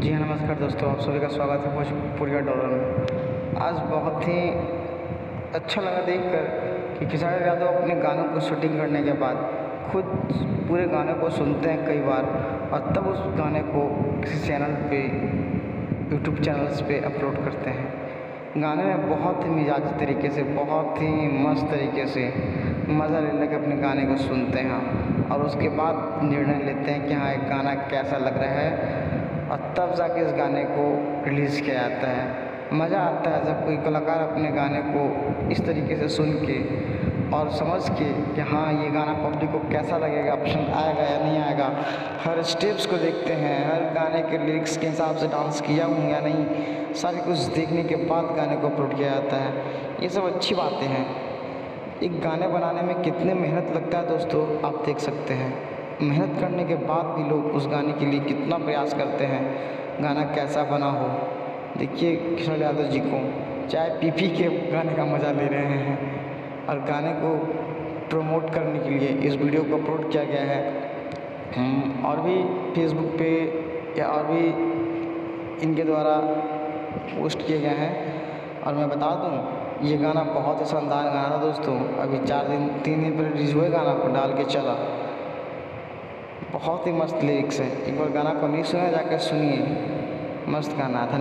जी हाँ, नमस्कार दोस्तों, आप सभी का स्वागत है भोजपुरिया डॉलर में। आज बहुत ही अच्छा लगा देखकर कि खेसारी यादव अपने गानों को शूटिंग करने के बाद खुद पूरे गाने को सुनते हैं कई बार और तब उस गाने को किसी चैनल पे, यूट्यूब चैनल्स पे अपलोड करते हैं। गाने में बहुत ही मिजाजी तरीके से, बहुत ही मस्त तरीके से मज़ा ले के अपने गाने को सुनते हैं और उसके बाद निर्णय लेते हैं कि हाँ, एक गाना कैसा लग रहा है और तब जाके इस गाने को रिलीज़ किया जाता है। मज़ा आता है जब कोई कलाकार अपने गाने को इस तरीके से सुन के और समझ के कि हाँ, ये गाना पब्लिक को कैसा लगेगा, पसंद आएगा या नहीं आएगा। हर स्टेप्स को देखते हैं, हर गाने के लिरिक्स के हिसाब से डांस किया हूँ या नहीं, सारी कुछ देखने के बाद गाने को अपलोड किया जाता है। ये सब अच्छी बातें हैं। एक गाने बनाने में कितने मेहनत लगता है दोस्तों, आप देख सकते हैं। मेहनत करने के बाद भी लोग उस गाने के लिए कितना प्रयास करते हैं, गाना कैसा बना हो। देखिए खेसारी यादव जी को चाय पी के गाने का मज़ा ले रहे हैं और गाने को प्रमोट करने के लिए इस वीडियो को अपलोड किया गया है। और भी फेसबुक पे या और भी इनके द्वारा पोस्ट किए गए हैं। और मैं बता दूं, ये गाना बहुत ही शानदार गाना था दोस्तों। अभी 3 दिन पहले रिलीज हुए गाना को डाल के चला। बहुत ही मस्त लिरिक्स है। एक बार गाना को नहीं सुना, जाकर सुनिए, मस्त गाना था।